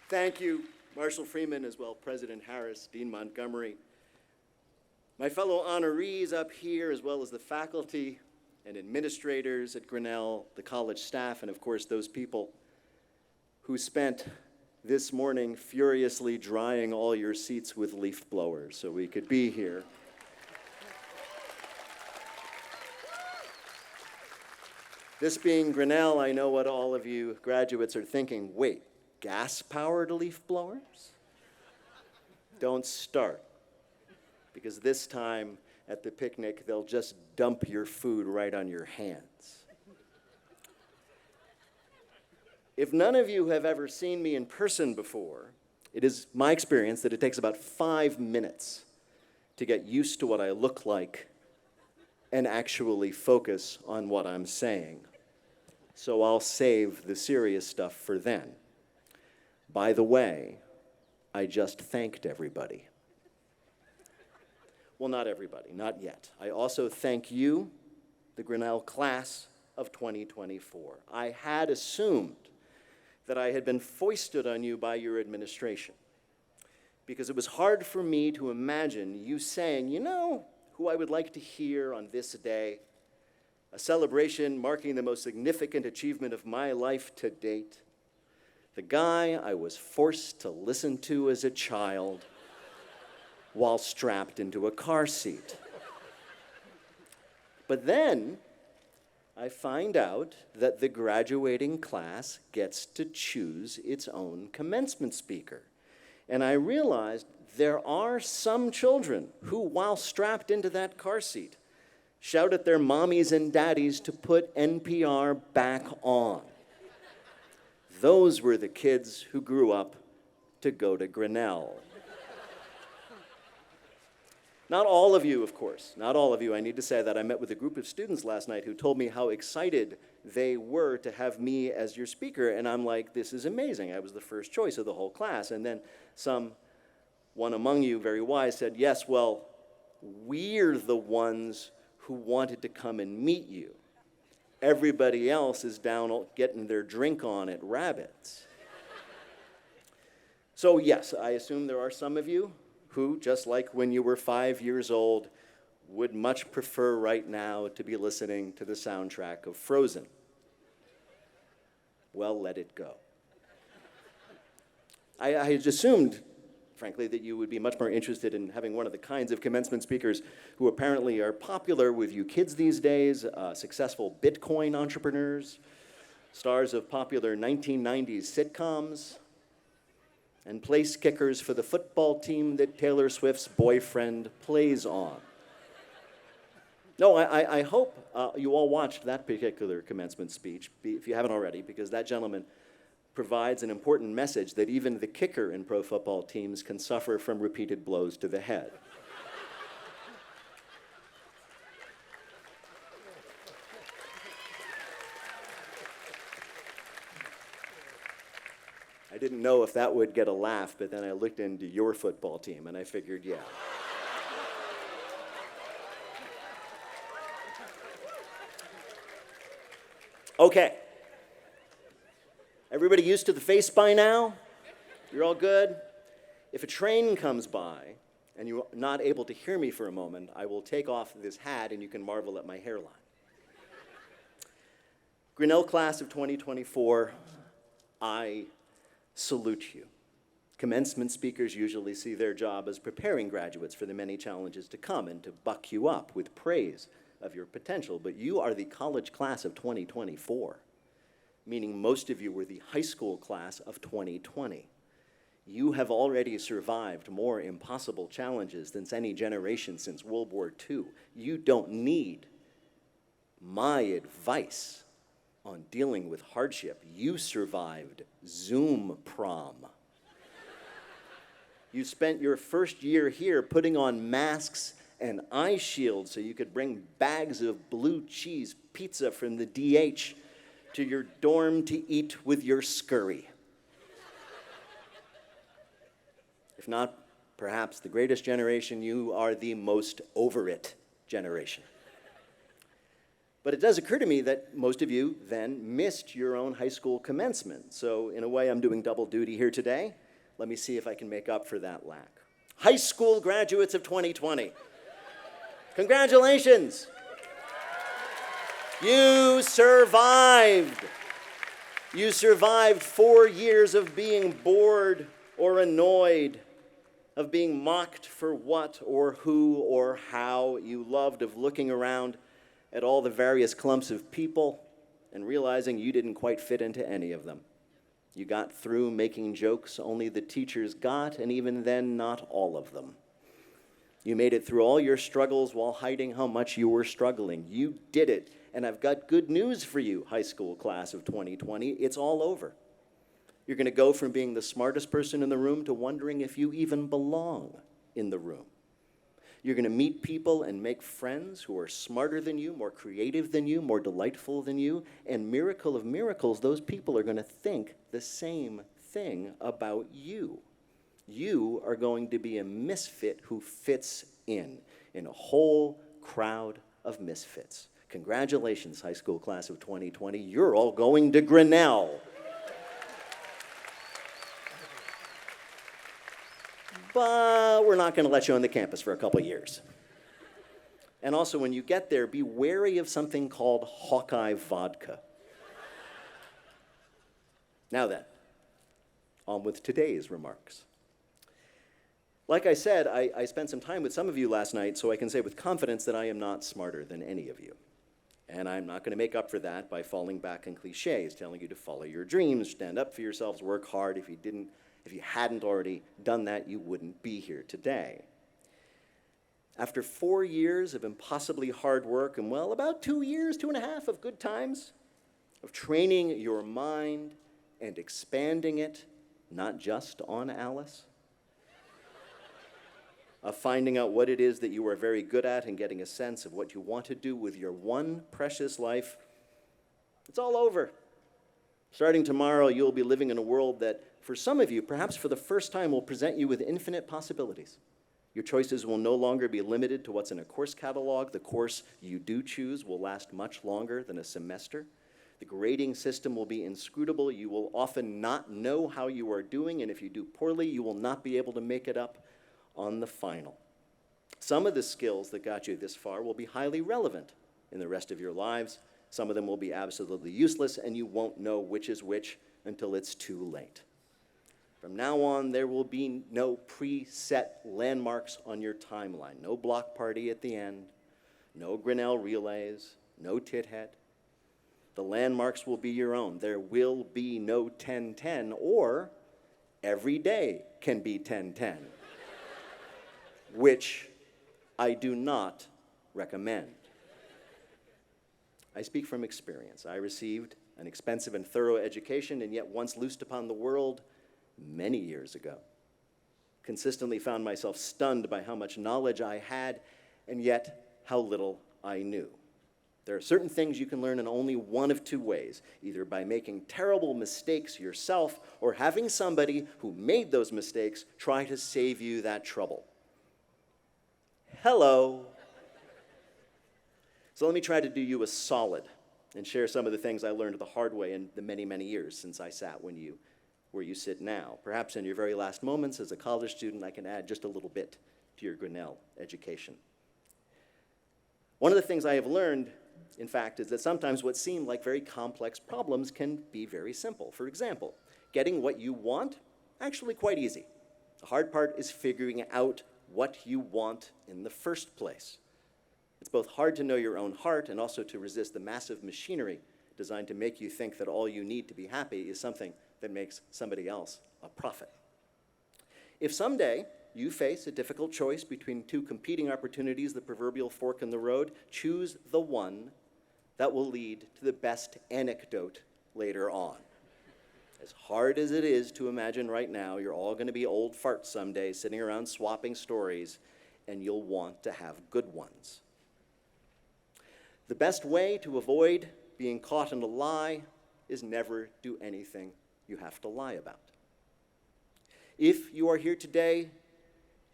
Thank you, Marshall Freeman, as well President Harris, Dean Montgomery, my fellow honorees up here, as well as the faculty and administrators at Grinnell, the college staff, and of course those people who spent this morning furiously drying all your seats with leaf blowers so we could be here. This being Grinnell, I know what all of you graduates are thinking. Wait, gas-powered leaf blowers? Don't start, because this time at the picnic, they'll just dump your food right on your hands. If none of you have ever seen me in person before, it is my experience that it takes about 5 minutes to get used to what I look like and actually focus on what I'm saying. So I'll save the serious stuff for then. By the way, I just thanked everybody. Well, not everybody, not yet. I also thank you, the Grinnell Class of 2024. I had assumed that I had been foisted on you by your administration, because it was hard for me to imagine you saying, you know who I would like to hear on this day, a celebration marking the most significant achievement of my life to date, the guy I was forced to listen to as a child while strapped into a car seat. But then I find out that the graduating class gets to choose its own commencement speaker. And I realized there are some children who, while strapped into that car seat, shout at their mommies and daddies to put NPR back on. Those were the kids who grew up to go to Grinnell. Not all of you, of course, not all of you. I need to say that I met with a group of students last night who told me how excited they were to have me as your speaker, and I'm like, this is amazing. I was the first choice of the whole class. And then one among you, very wise, said, yes, well, we're the ones who wanted to come and meet you. Everybody else is down getting their drink on at Rabbits. So yes, I assume there are some of you who, just like when you were 5 years old, would much prefer right now to be listening to the soundtrack of Frozen. Well, let it go. I had assumed, frankly, that you would be much more interested in having one of the kinds of commencement speakers who apparently are popular with you kids these days, successful Bitcoin entrepreneurs, stars of popular 1990s sitcoms, and place kickers for the football team that Taylor Swift's boyfriend plays on. No, I hope you all watched that particular commencement speech, if you haven't already, because that gentleman provides an important message that even the kicker in pro football teams can suffer from repeated blows to the head. I didn't know if that would get a laugh, but then I looked into your football team and I figured, yeah. Okay. Everybody used to the face by now? You're all good? If a train comes by and you're not able to hear me for a moment, I will take off this hat and you can marvel at my hairline. Grinnell Class of 2024, I salute you. Commencement speakers usually see their job as preparing graduates for the many challenges to come and to buck you up with praise of your potential, but you are the college class of 2024. Meaning most of you were the high school class of 2020. You have already survived more impossible challenges than any generation since World War II. You don't need my advice on dealing with hardship. You survived Zoom prom. You spent your first year here putting on masks and eye shields so you could bring bags of blue cheese pizza from the DH to your dorm to eat with your scurry. If not, perhaps the greatest generation, you are the most over it generation. But it does occur to me that most of you then missed your own high school commencement. So in a way, I'm doing double duty here today. Let me see if I can make up for that lack. High school graduates of 2020. Congratulations. You survived. You survived 4 years of being bored or annoyed, of being mocked for what or who or how you loved, of looking around at all the various clumps of people and realizing you didn't quite fit into any of them. You got through making jokes only the teachers got, and even then, not all of them. You made it through all your struggles while hiding how much you were struggling. You did it, and I've got good news for you, high school class of 2020. It's all over. You're going to go from being the smartest person in the room to wondering if you even belong in the room. You're going to meet people and make friends who are smarter than you, more creative than you, more delightful than you, and miracle of miracles, those people are going to think the same thing about you. You are going to be a misfit who fits in a whole crowd of misfits. Congratulations, high school class of 2020. You're all going to Grinnell. But we're not going to let you on the campus for a couple years. And also, when you get there, be wary of something called Hawkeye vodka. Now then, on with today's remarks. Like I said, I spent some time with some of you last night, so I can say with confidence that I am not smarter than any of you. And I'm not going to make up for that by falling back on cliches, telling you to follow your dreams, stand up for yourselves, work hard. If you hadn't already done that, you wouldn't be here today. After 4 years of impossibly hard work and, well, about 2 years, 2.5 of good times, of training your mind and expanding it, not just on Alice, of finding out what it is that you are very good at and getting a sense of what you want to do with your one precious life, it's all over. Starting tomorrow, you'll be living in a world that, for some of you, perhaps for the first time, will present you with infinite possibilities. Your choices will no longer be limited to what's in a course catalog. The course you do choose will last much longer than a semester. The grading system will be inscrutable. You will often not know how you are doing, and if you do poorly, you will not be able to make it up on the final. Some of the skills that got you this far will be highly relevant in the rest of your lives. Some of them will be absolutely useless, and you won't know which is which until it's too late. From now on, there will be no preset landmarks on your timeline. No block party at the end, no Grinnell relays, no tit head. The landmarks will be your own. There will be no 10-10, or every day can be 10-10, which I do not recommend. I speak from experience. I received an expensive and thorough education, and yet once loosed upon the world many years ago, consistently found myself stunned by how much knowledge I had, and yet how little I knew. There are certain things you can learn in only one of two ways, either by making terrible mistakes yourself or having somebody who made those mistakes try to save you that trouble. Hello. So let me try to do you a solid and share some of the things I learned the hard way in the many, many years since I sat where you sit now. Perhaps in your very last moments as a college student, I can add just a little bit to your Grinnell education. One of the things I have learned, in fact, is that sometimes what seem like very complex problems can be very simple. For example, getting what you want, actually quite easy. The hard part is figuring out what you want in the first place. It's both hard to know your own heart and also to resist the massive machinery designed to make you think that all you need to be happy is something that makes somebody else a profit. If someday you face a difficult choice between two competing opportunities, the proverbial fork in the road, choose the one that will lead to the best anecdote later on. As hard as it is to imagine right now, you're all going to be old farts someday sitting around swapping stories, and you'll want to have good ones. The best way to avoid being caught in a lie is never do anything you have to lie about. If you are here today,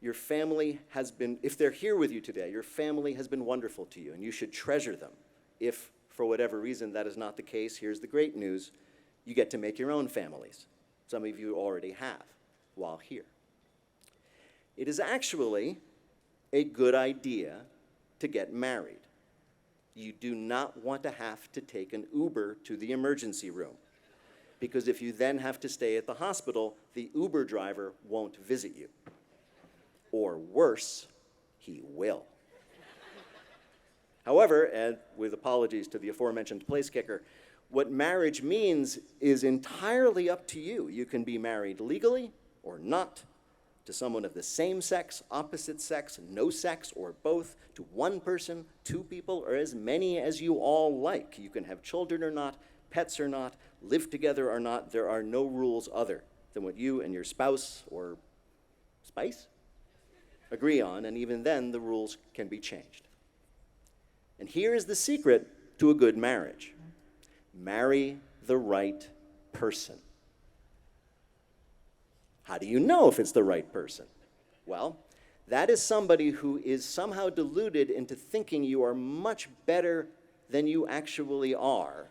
your family has been, if they're here with you today, your family has been wonderful to you, and you should treasure them if for whatever reason that is not the case, here's the great news. You get to make your own families. Some of you already have while here. It is actually a good idea to get married. You do not want to have to take an Uber to the emergency room, because if you then have to stay at the hospital, the Uber driver won't visit you. Or worse, he will. However, and with apologies to the aforementioned place kicker, what marriage means is entirely up to you. You can be married legally or not, to someone of the same sex, opposite sex, no sex, or both, to one person, two people, or as many as you all like. You can have children or not, pets or not, live together or not. There are no rules other than what you and your spouse or spice agree on, and even then the rules can be changed. And here is the secret to a good marriage. Marry the right person. How do you know if it's the right person? Well, that is somebody who is somehow deluded into thinking you are much better than you actually are,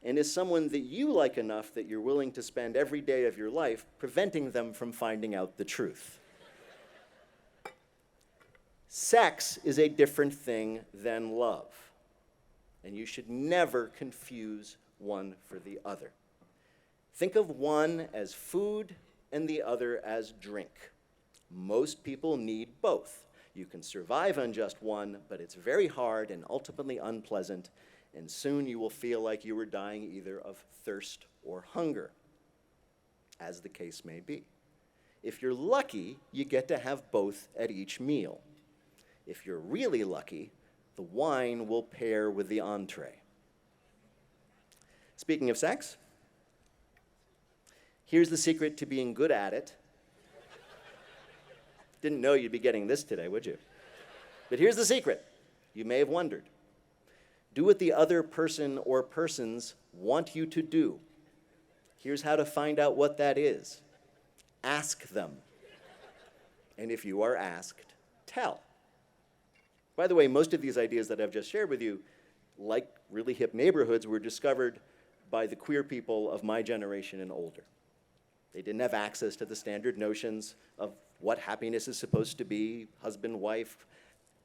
and is someone that you like enough that you're willing to spend every day of your life preventing them from finding out the truth. Sex is a different thing than love, and you should never confuse one for the other. Think of one as food and the other as drink. Most people need both. You can survive on just one, but it's very hard and ultimately unpleasant, and soon you will feel like you were dying either of thirst or hunger, as the case may be. If you're lucky, you get to have both at each meal. If you're really lucky, the wine will pair with the entree. Speaking of sex, here's the secret to being good at it. Didn't know you'd be getting this today, would you? But here's the secret. You may have wondered. Do what the other person or persons want you to do. Here's how to find out what that is. Ask them. And if you are asked, tell. By the way, most of these ideas that I've just shared with you, like really hip neighborhoods, were discovered by the queer people of my generation and older. They didn't have access to the standard notions of what happiness is supposed to be, husband, wife,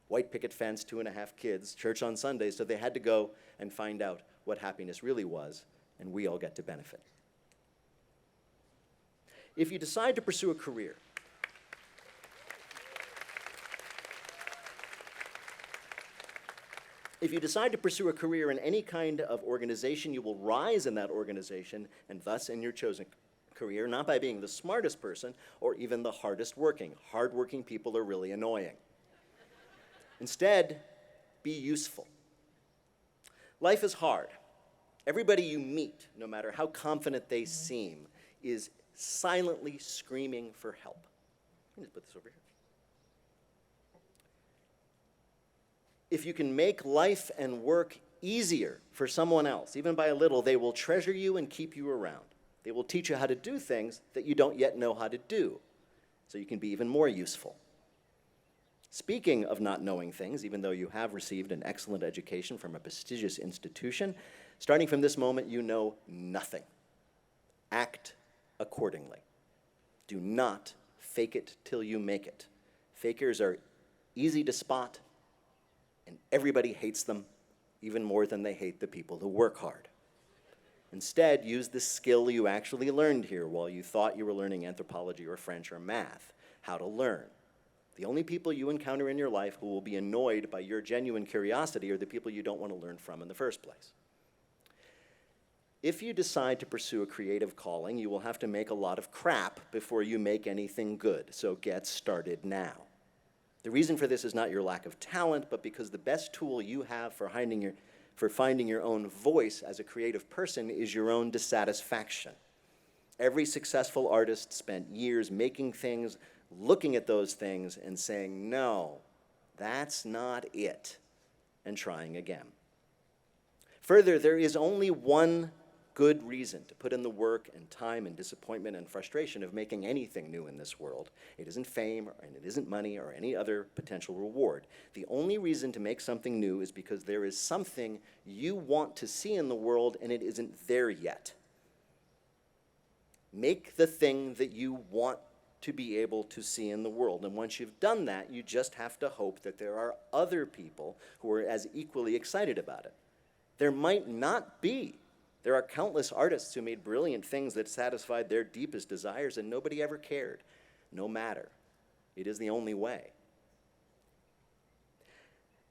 white picket fence, 2.5 kids, church on Sunday, so they had to go and find out what happiness really was, and we all get to benefit. If you decide to pursue a career, in any kind of organization, you will rise in that organization and thus in your chosen career, not by being the smartest person or even the hardest working. Hardworking people are really annoying. Instead, be useful. Life is hard. Everybody you meet, no matter how confident they seem, is silently screaming for help. Let me just put this over here. If you can make life and work easier for someone else, even by a little, they will treasure you and keep you around. They will teach you how to do things that you don't yet know how to do, so you can be even more useful. Speaking of not knowing things, even though you have received an excellent education from a prestigious institution, starting from this moment, you know nothing. Act accordingly. Do not fake it till you make it. Fakers are easy to spot, and everybody hates them even more than they hate the people who work hard. Instead, use the skill you actually learned here while you thought you were learning anthropology or French or math, how to learn. The only people you encounter in your life who will be annoyed by your genuine curiosity are the people you don't want to learn from in the first place. If you decide to pursue a creative calling, you will have to make a lot of crap before you make anything good, so get started now. The reason for this is not your lack of talent, but because the best tool you have for finding your own voice as a creative person is your own dissatisfaction. Every successful artist spent years making things, looking at those things, and saying, no, that's not it, and trying again. Further, there is only one good reason to put in the work and time and disappointment and frustration of making anything new in this world. It isn't fame, and it isn't money, or any other potential reward. The only reason to make something new is because there is something you want to see in the world and it isn't there yet. Make the thing that you want to be able to see in the world. And once you've done that, you just have to hope that there are other people who are as equally excited about it. There might not be. There are countless artists who made brilliant things that satisfied their deepest desires and nobody ever cared. No matter. It is the only way.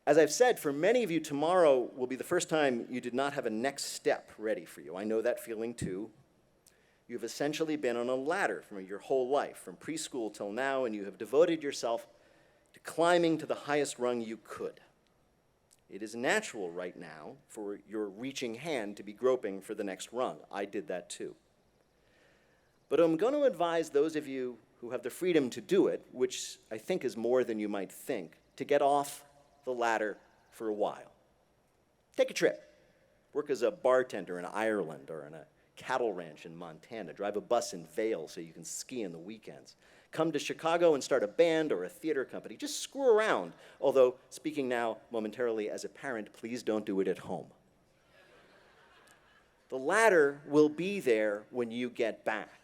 As I've said, for many of you, tomorrow will be the first time you did not have a next step ready for you. I know that feeling too. You've essentially been on a ladder from your whole life, from preschool till now, and you have devoted yourself to climbing to the highest rung you could. It is natural right now for your reaching hand to be groping for the next rung. I did that too. But I'm going to advise those of you who have the freedom to do it, which I think is more than you might think, to get off the ladder for a while. Take a trip. Work as a bartender in Ireland or in a cattle ranch in Montana. Drive a bus in Vail so you can ski on the weekends. Come to Chicago and start a band or a theater company. Just screw around. Although, speaking now momentarily as a parent, please don't do it at home. The ladder will be there when you get back.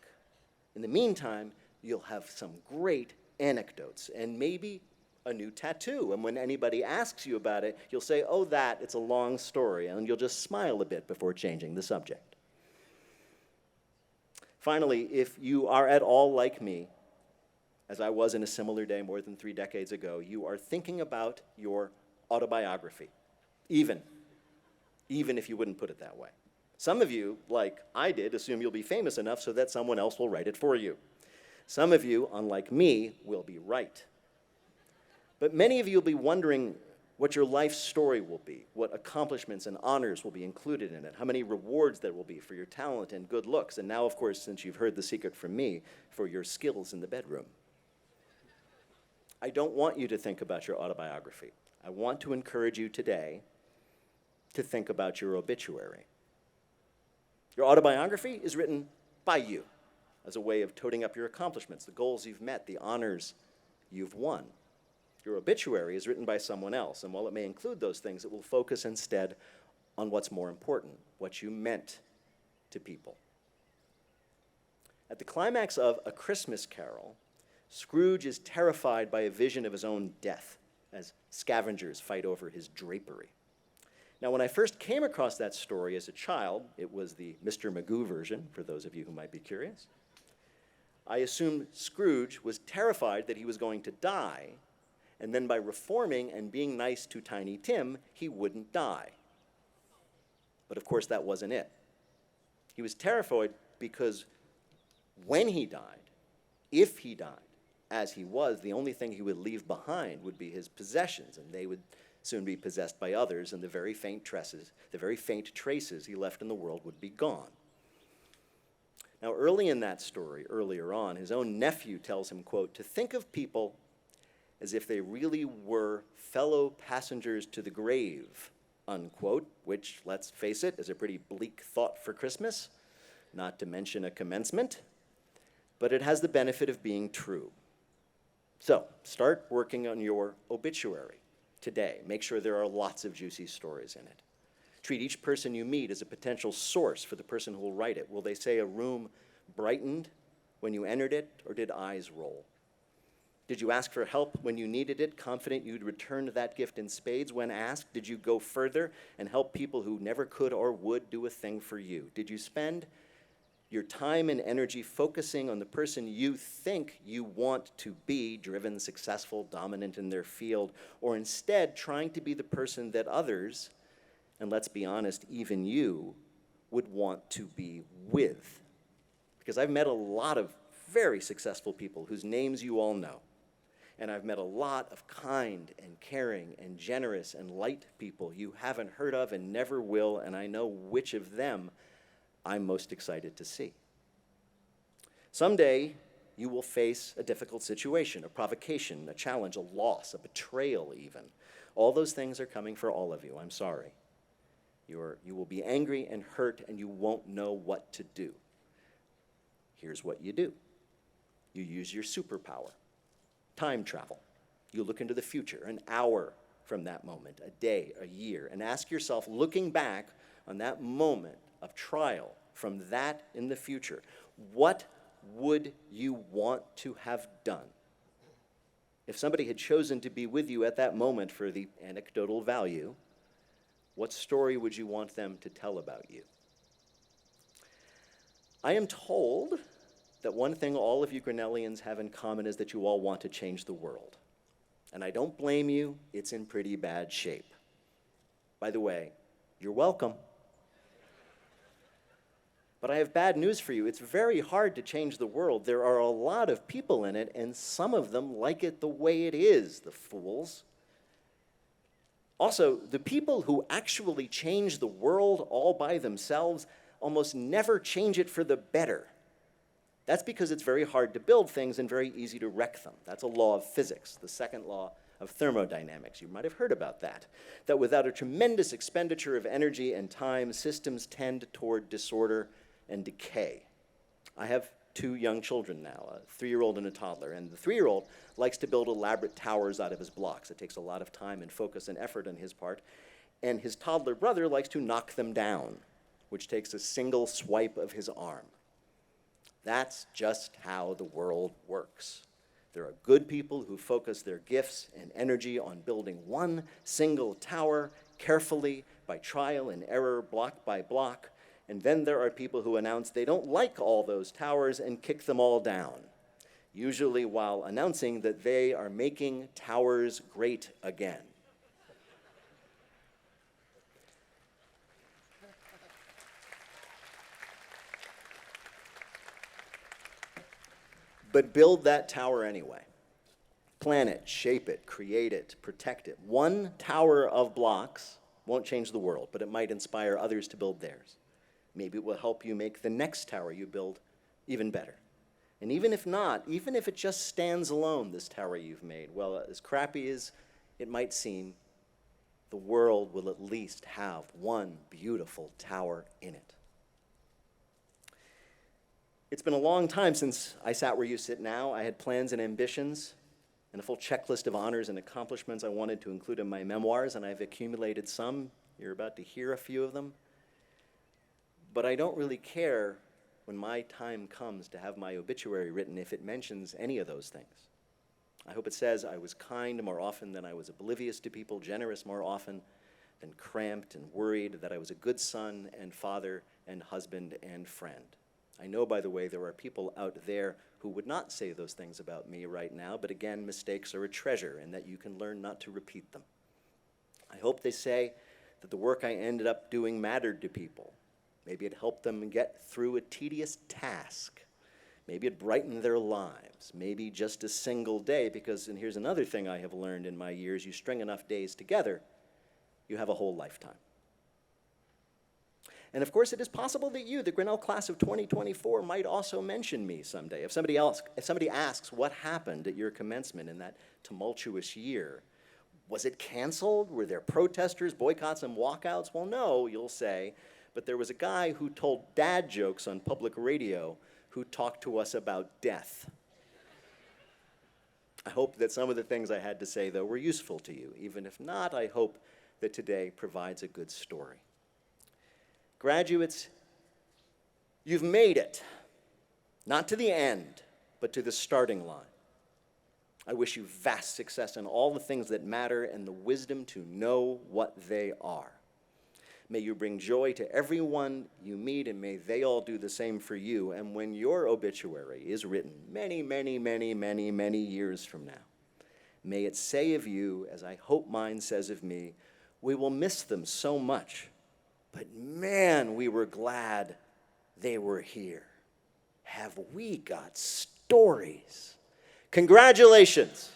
In the meantime, you'll have some great anecdotes and maybe a new tattoo. And when anybody asks you about it, you'll say, oh, it's a long story. And you'll just smile a bit before changing the subject. Finally, if you are at all like me, as I was in a similar day more than 3 decades ago, you are thinking about your autobiography, even if you wouldn't put it that way. Some of you, like I did, assume you'll be famous enough so that someone else will write it for you. Some of you, unlike me, will be right. But many of you will be wondering what your life story will be, what accomplishments and honors will be included in it, how many rewards there will be for your talent and good looks, and now, of course, since you've heard the secret from me, for your skills in the bedroom. I don't want you to think about your autobiography. I want to encourage you today to think about your obituary. Your autobiography is written by you as a way of toting up your accomplishments, the goals you've met, the honors you've won. Your obituary is written by someone else, and while it may include those things, it will focus instead on what's more important, what you meant to people. At the climax of A Christmas Carol, Scrooge is terrified by a vision of his own death as scavengers fight over his drapery. Now, when I first came across that story as a child, it was the Mr. Magoo version, for those of you who might be curious, I assumed Scrooge was terrified that he was going to die, and then by reforming and being nice to Tiny Tim, he wouldn't die. But of course, that wasn't it. He was terrified because when he died, if he died, as he was, the only thing he would leave behind would be his possessions, and they would soon be possessed by others, and the very faint traces he left in the world would be gone. Now, early in that story, earlier on, his own nephew tells him, quote, to think of people as if they really were fellow passengers to the grave, unquote, which, let's face it, is a pretty bleak thought for Christmas, not to mention a commencement, but it has the benefit of being true. So, start working on your obituary today. Make sure there are lots of juicy stories in it. Treat each person you meet as a potential source for the person who will write it. Will they say a room brightened when you entered it, or did eyes roll? Did you ask for help when you needed it, confident you'd return that gift in spades when asked? Did you go further and help people who never could or would do a thing for you? Did you spend your time and energy focusing on the person you think you want to be, driven, successful, dominant in their field, or instead trying to be the person that others, and let's be honest, even you, would want to be with? Because I've met a lot of very successful people whose names you all know. And I've met a lot of kind and caring and generous and light people you haven't heard of and never will, and I know which of them I'm most excited to see. Someday, you will face a difficult situation, a provocation, a challenge, a loss, a betrayal even. All those things are coming for all of you, I'm sorry. You will be angry and hurt, and you won't know what to do. Here's what you do. You use your superpower, time travel. You look into the future, an hour from that moment, a day, a year, and ask yourself, looking back on that moment of trial from that in the future, what would you want to have done? If somebody had chosen to be with you at that moment for the anecdotal value, what story would you want them to tell about you? I am told that one thing all of you Grinnellians have in common is that you all want to change the world. And I don't blame you, it's in pretty bad shape. By the way, you're welcome. But I have bad news for you. It's very hard to change the world. There are a lot of people in it, and some of them like it the way it is, the fools. Also, the people who actually change the world all by themselves almost never change it for the better. That's because it's very hard to build things and very easy to wreck them. That's a law of physics, the second law of thermodynamics. You might have heard about that. That without a tremendous expenditure of energy and time, systems tend toward disorder and decay. I have 2 young children now, a 3-year-old and a toddler, and the 3-year-old likes to build elaborate towers out of his blocks. It takes a lot of time and focus and effort on his part, and his toddler brother likes to knock them down, which takes a single swipe of his arm. That's just how the world works. There are good people who focus their gifts and energy on building one single tower carefully by trial and error, block by block. And then there are people who announce they don't like all those towers and kick them all down, usually while announcing that they are making towers great again. But build that tower anyway. Plan it, shape it, create it, protect it. One tower of blocks won't change the world, but it might inspire others to build theirs. Maybe it will help you make the next tower you build even better. And even if not, even if it just stands alone, this tower you've made, well, as crappy as it might seem, the world will at least have one beautiful tower in it. It's been a long time since I sat where you sit now. I had plans and ambitions and a full checklist of honors and accomplishments I wanted to include in my memoirs, and I've accumulated some. You're about to hear a few of them. But I don't really care when my time comes to have my obituary written if it mentions any of those things. I hope it says I was kind more often than I was oblivious to people, generous more often than cramped and worried, that I was a good son and father and husband and friend. I know, by the way, there are people out there who would not say those things about me right now, but again, mistakes are a treasure and that you can learn not to repeat them. I hope they say that the work I ended up doing mattered to people. Maybe it helped them get through a tedious task. Maybe it brightened their lives. Maybe just a single day, because, and here's another thing I have learned in my years, you string enough days together, you have a whole lifetime. And of course, it is possible that you, the Grinnell Class of 2024, might also mention me someday. If somebody asks what happened at your commencement in that tumultuous year, was it canceled? Were there protesters, boycotts, and walkouts? Well, no, you'll say, but there was a guy who told dad jokes on public radio who talked to us about death. I hope that some of the things I had to say, though, were useful to you. Even if not, I hope that today provides a good story. Graduates, you've made it, not to the end, but to the starting line. I wish you vast success in all the things that matter and the wisdom to know what they are. May you bring joy to everyone you meet, and may they all do the same for you. And when your obituary is written many, many, many, many, many years from now, may it say of you, as I hope mine says of me, we will miss them so much, but man, we were glad they were here. Have we got stories? Congratulations.